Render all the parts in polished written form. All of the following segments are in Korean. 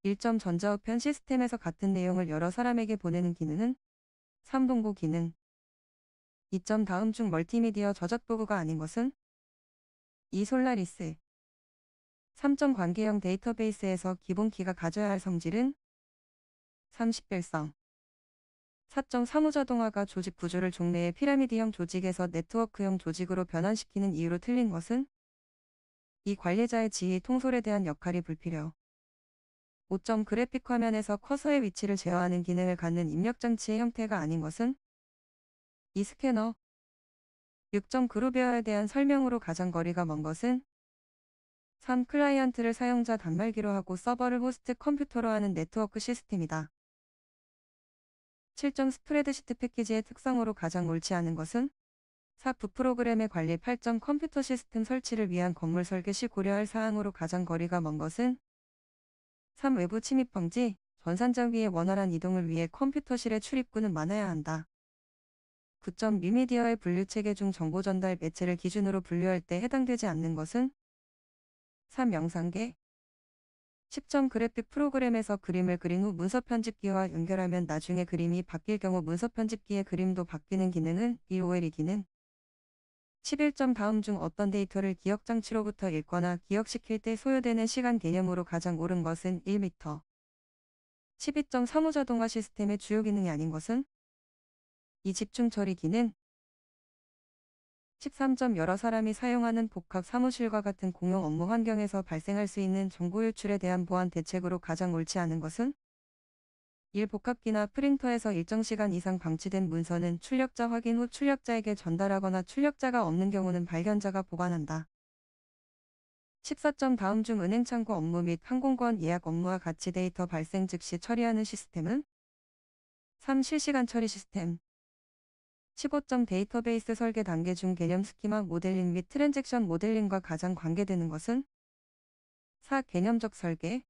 1점 전자우편 시스템에서 같은 내용을 여러 사람에게 보내는 기능은 3. 동보 기능. 2점 다음 중 멀티미디어 저작 도구가 아닌 것은 2. 솔라리스. 3점 관계형 데이터베이스에서 기본 키가 가져야 할 성질은 3. 식별성. 4점 사무자동화가 조직 구조를 종래의 피라미드형 조직에서 네트워크형 조직으로 변환시키는 이유로 틀린 것은 이 관리자의 지휘 통솔에 대한 역할이 불필요. 5점 그래픽 화면에서 커서의 위치를 제어하는 기능을 갖는 입력장치의 형태가 아닌 것은 이 스캐너. 6점 그룹웨어에 대한 설명으로 가장 거리가 먼 것은 3. 클라이언트를 사용자 단말기로 하고 서버를 호스트 컴퓨터로 하는 네트워크 시스템이다. 7점 스프레드시트 패키지의 특성으로 가장 옳지 않은 것은 4. 부프로그램의 관리. 8점 컴퓨터 시스템 설치를 위한 건물 설계 시 고려할 사항으로 가장 거리가 먼 것은 3. 외부 침입 방지. 전산장비의 원활한 이동을 위해 컴퓨터실의 출입구는 많아야 한다. 9점 뮤미디어의 분류체계 중 정보 전달 매체를 기준으로 분류할 때 해당되지 않는 것은 3. 영상계. 10점 그래픽 프로그램에서 그림을 그린 후 문서 편집기와 연결하면 나중에 그림이 바뀔 경우 문서 편집기의 그림도 바뀌는 기능은 BOL 기능. 11점 다음 중 어떤 데이터를 기억장치로부터 읽거나 기억시킬 때 소요되는 시간 개념으로 가장 옳은 것은 1m. 12점 사무자동화 시스템의 주요 기능이 아닌 것은 이 집중 처리 기능. 13점 여러 사람이 사용하는 복합 사무실과 같은 공용 업무 환경에서 발생할 수 있는 정보 유출에 대한 보안 대책으로 가장 옳지 않은 것은 1. 복합기나 프린터에서 일정 시간 이상 방치된 문서는 출력자 확인 후 출력자에게 전달하거나 출력자가 없는 경우는 발견자가 보관한다. 14점 다음 중 은행 창구 업무 및 항공권 예약 업무와 같이 데이터 발생 즉시 처리하는 시스템은 3. 실시간 처리 시스템. 15점 데이터베이스 설계 단계 중 개념 스키마 모델링 및 트랜잭션 모델링과 가장 관계되는 것은 4. 개념적 설계.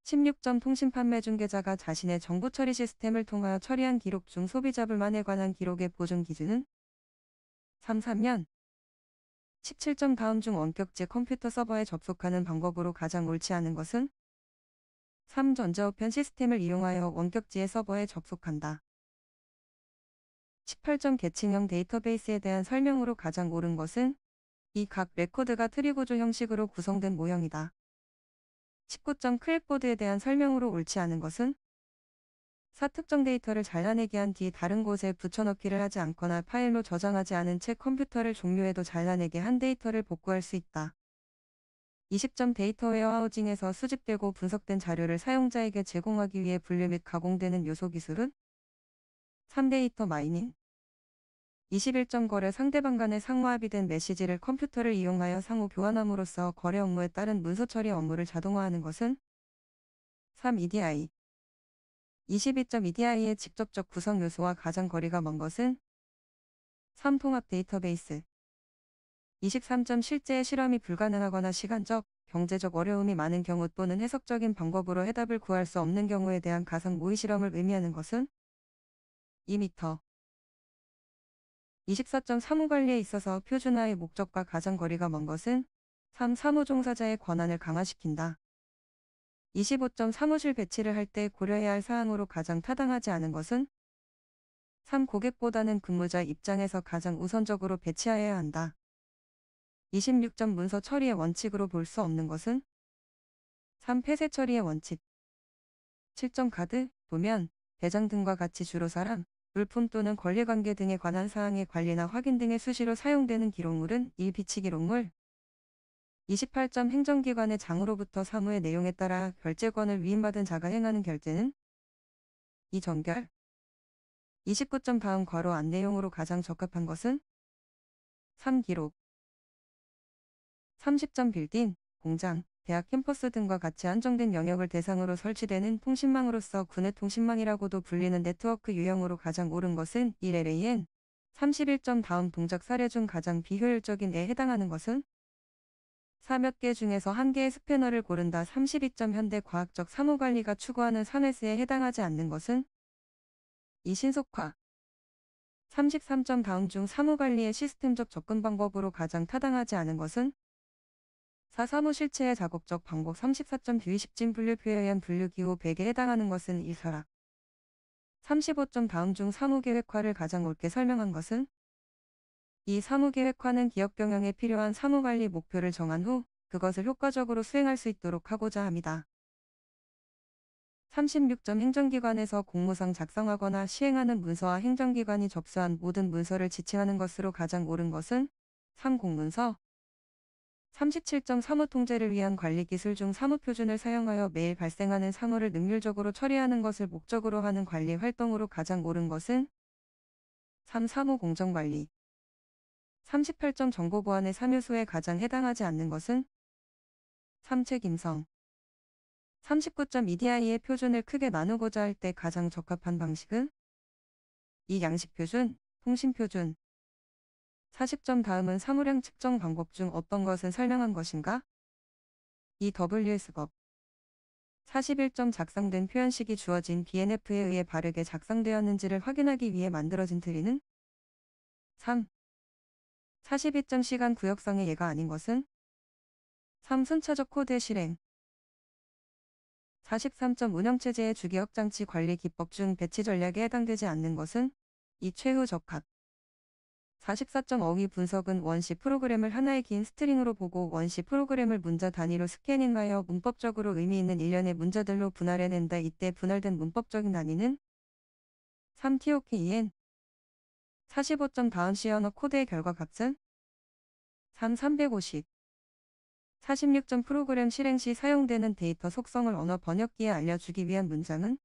16점 통신 판매 중개자가 자신의 정보 처리 시스템을 통하여 처리한 기록 중 소비자 불만에 관한 기록의 보존 기준은 3. 3년. 17점 다음 중 원격지 컴퓨터 서버에 접속하는 방법으로 가장 옳지 않은 것은 3. 전자우편 시스템을 이용하여 원격지의 서버에 접속한다. 18점 계층형 데이터베이스에 대한 설명으로 가장 옳은 것은 이 각 레코드가 트리 구조 형식으로 구성된 모형이다. 19점 클립보드에 대한 설명으로 옳지 않은 것은 4. 특정 데이터를 잘라내기 한 뒤 다른 곳에 붙여넣기를 하지 않거나 파일로 저장하지 않은 채 컴퓨터를 종료해도 잘라내게 한 데이터를 복구할 수 있다. 20점 데이터 웨어하우징에서 수집되고 분석된 자료를 사용자에게 제공하기 위해 분류 및 가공되는 요소 기술은 3. 데이터 마이닝. 21점 거래 상대방 간의 상호합의된 메시지를 컴퓨터를 이용하여 상호 교환함으로써 거래 업무에 따른 문서 처리 업무를 자동화하는 것은 3. EDI. 22점 EDI의 직접적 구성 요소와 가장 거리가 먼 것은 3. 통합 데이터베이스. 23점 실제의 실험이 불가능하거나 시간적, 경제적 어려움이 많은 경우 또는 해석적인 방법으로 해답을 구할 수 없는 경우에 대한 가상 모의 실험을 의미하는 것은 2m. 24점 사무관리에 있어서 표준화의 목적과 가장 거리가 먼 것은 3. 사무종사자의 권한을 강화시킨다. 25점 사무실 배치를 할 때 고려해야 할 사항으로 가장 타당하지 않은 것은 3. 고객보다는 근무자 입장에서 가장 우선적으로 배치하여야 한다. 26점 문서 처리의 원칙으로 볼 수 없는 것은 3. 폐쇄 처리의 원칙. 7점 카드, 도면, 대장 등과 같이 주로 사람, 물품 또는 권리관계 등에 관한 사항의 관리나 확인 등에 수시로 사용되는 기록물은 1. 비치 기록물. 28점 행정기관의 장으로부터 사무의 내용에 따라 결제권을 위임받은 자가 행하는 결제는 2. 정결. 29점 다음 괄호 안 내용으로 가장 적합한 것은 3. 기록. 30점 빌딩, 공장, 대학 캠퍼스 등과 같이 한정된 영역을 대상으로 설치되는 통신망으로서 구내 통신망이라고도 불리는 네트워크 유형으로 가장 옳은 것은 1. LAN. 31점 다음 동작 사례 중 가장 비효율적인 에 해당하는 것은 4. 몇 개 중에서 한 개의 스패너를 고른다. 32점 현대 과학적 사무관리가 추구하는 3S에 해당하지 않는 것은 2. 신속화. 33점 다음 중 사무관리의 시스템적 접근 방법으로 가장 타당하지 않은 것은 4. 사무실체의 작업적 방법 34점 비위식진 분류표에 의한 분류기호 100에 해당하는 것은 1. 설악. 35점 다음 중 사무계획화를 가장 옳게 설명한 것은? 이 사무계획화는 기업 경영에 필요한 사무관리 목표를 정한 후 그것을 효과적으로 수행할 수 있도록 하고자 합니다. 36점 행정기관에서 공무상 작성하거나 시행하는 문서와 행정기관이 접수한 모든 문서를 지칭하는 것으로 가장 옳은 것은? 3. 공문서. 37점 사무통제를 위한 관리기술 중 사무표준을 사용하여 매일 발생하는 사무를 능률적으로 처리하는 것을 목적으로 하는 관리 활동으로 가장 옳은 것은? 3. 사무공정관리. 38점 정보보안의 3요소에 가장 해당하지 않는 것은? 3. 책임성. 39점 EDI의 표준을 크게 나누고자 할 때 가장 적합한 방식은? 2. 양식표준, 통신표준. 40점 다음은 사무량 측정 방법 중 어떤 것은 설명한 것인가? 2. WS법. 41점 작성된 표현식이 주어진 BNF에 의해 바르게 작성되었는지를 확인하기 위해 만들어진 트리는? 3. 42점 시간 구역성의 예가 아닌 것은? 3. 순차적 코드의 실행. 43점 운영체제의 주기억장치 관리 기법 중 배치 전략에 해당되지 않는 것은? 2. 최후 적합. 44점 어휘 분석은 원시 프로그램을 하나의 긴 스트링으로 보고 원시 프로그램을 문자 단위로 스캐닝하여 문법적으로 의미 있는 일련의 문자들로 분할해낸다. 이때 분할된 문법적인 단위는? 3. TOKN. 45점 다운 C 언어 코드의 결과 값은? 3. 350. 46점 프로그램 실행 시 사용되는 데이터 속성을 언어 번역기에 알려주기 위한 문장은?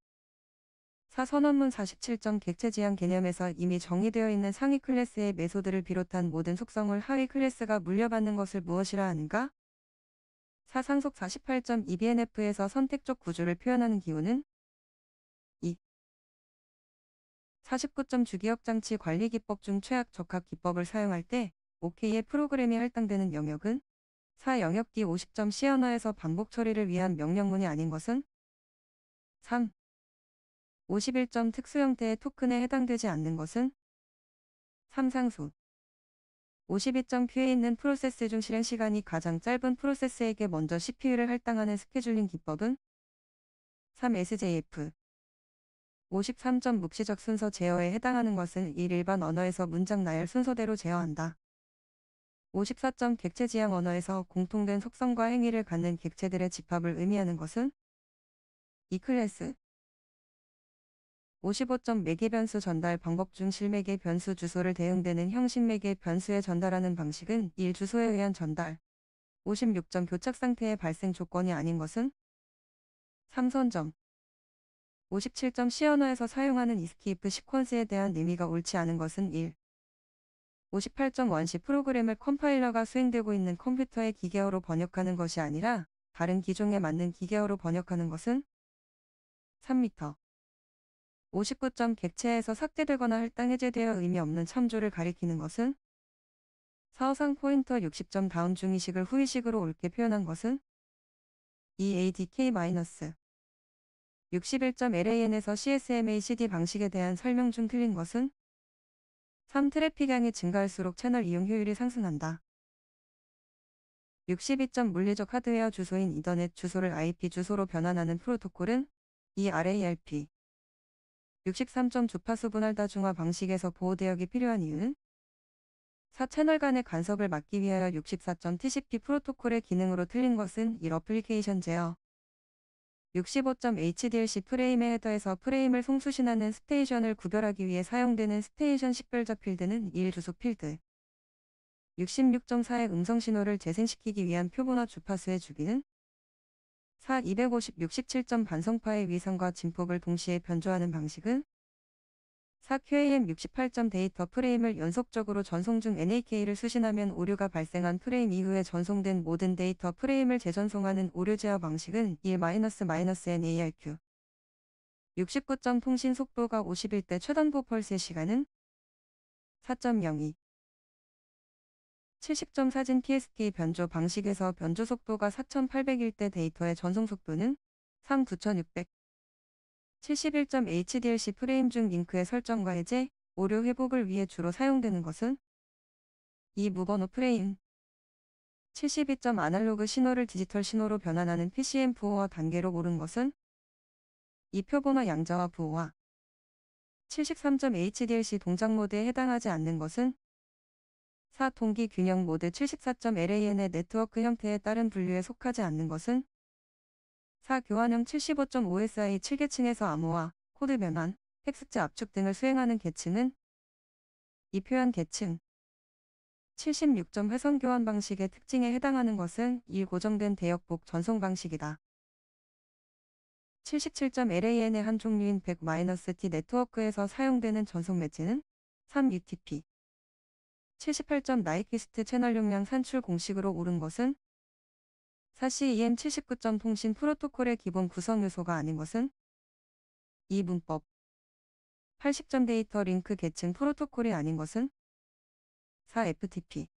4. 선언문 47점 객체 지향 개념에서 이미 정의되어 있는 상위 클래스의 메소드를 비롯한 모든 속성을 하위 클래스가 물려받는 것을 무엇이라 하는가? 4. 상속 48점 EBNF에서 선택적 구조를 표현하는 기호는? 2. 49점 주기억장치 관리 기법 중 최악 적합 기법을 사용할 때 OK의 프로그램이 할당되는 영역은? 4. 영역 D 50점 C 언어에서 반복 처리를 위한 명령문이 아닌 것은? 3. 51점 특수 형태의 토큰에 해당되지 않는 것은? 3. 상수. 52점 큐에 있는 프로세스 중 실행 시간이 가장 짧은 프로세스에게 먼저 CPU를 할당하는 스케줄링 기법은? 3. SJF. 53점 묵시적 순서 제어에 해당하는 것은 1. 일반 언어에서 문장 나열 순서대로 제어한다. 54점 객체 지향 언어에서 공통된 속성과 행위를 갖는 객체들의 집합을 의미하는 것은? 2. 클래스. 55점 매개 변수 전달 방법 중 실매개 변수 주소를 대응되는 형식 매개 변수에 전달하는 방식은 1. 주소에 의한 전달. 56점 교착 상태의 발생 조건이 아닌 것은? 3. 선점. 57점 C 언어에서 사용하는 이스케이프 시퀀스에 대한 의미가 옳지 않은 것은 1. 58점 원시 프로그램을 컴파일러가 수행되고 있는 컴퓨터의 기계어로 번역하는 것이 아니라 다른 기종에 맞는 기계어로 번역하는 것은? 3m. 59점 객체에서 삭제되거나 할당 해제되어 의미 없는 참조를 가리키는 것은? 사어상 포인터 60점 다운 중의식을 후의식으로 옳게 표현한 것은? EADK-. 61점 LAN에서 CSMACD 방식에 대한 설명 중 틀린 것은? 3. 트래픽량이 증가할수록 채널 이용 효율이 상승한다. 62점 물리적 하드웨어 주소인 이더넷 주소를 IP 주소로 변환하는 프로토콜은? 2. RARP. 63점 주파수 분할 다중화 방식에서 보호대역이 필요한 이유는? 4. 채널 간의 간섭을 막기 위하여 64점 TCP 프로토콜의 기능으로 틀린 것은? 1. 어플리케이션 제어. 65점 HDLC 프레임의 헤더에서 프레임을 송수신하는 스테이션을 구별하기 위해 사용되는 스테이션 식별자 필드는 1. 주소 필드. 66.4의 음성 신호를 재생시키기 위한 표본화 주파수의 주기는? 4. 250 67점 반성파의 위상과 진폭을 동시에 변조하는 방식은? 4. QAM 68점 데이터 프레임을 연속적으로 전송 중 NAK를 수신하면 오류가 발생한 프레임 이후에 전송된 모든 데이터 프레임을 재전송하는 오류 제어 방식은 1-NARQ. 69점 통신 속도가 51대 최단보 펄스의 시간은? 4.02. 70점 사진 PSK 변조 방식에서 변조 속도가 4801대 데이터의 전송 속도는? 3. 9600. 71점 HDLC 프레임 중 링크의 설정과 해제, 오류 회복을 위해 주로 사용되는 것은? 2. 무번호 프레임. 72점 아날로그 신호를 디지털 신호로 변환하는 PCM4와 단계로 오른 것은 2 표본화 양자화 부호화. 73점 HDLC 동작 모드에 해당하지 않는 것은 4 동기 균형 모드. 74점 LAN의 네트워크 형태에 따른 분류에 속하지 않는 것은 4 교환형. 75점 OSI 7계층에서 암호화, 코드 변환, 텍스트 압축 등을 수행하는 계층은 2 표현 계층. 76점 회선 교환 방식의 특징에 해당하는 것은 1 고정된 대역복 전송 방식이다. 77점 LAN의 한 종류인 100-T 네트워크에서 사용되는 전송 매체는 3 UTP. 78점 나이키스트 채널 용량 산출 공식으로 오른 것은 4 CEM. 79점 통신 프로토콜의 기본 구성 요소가 아닌 것은 2 문법. 80점 데이터 링크 계층 프로토콜이 아닌 것은 4 FTP.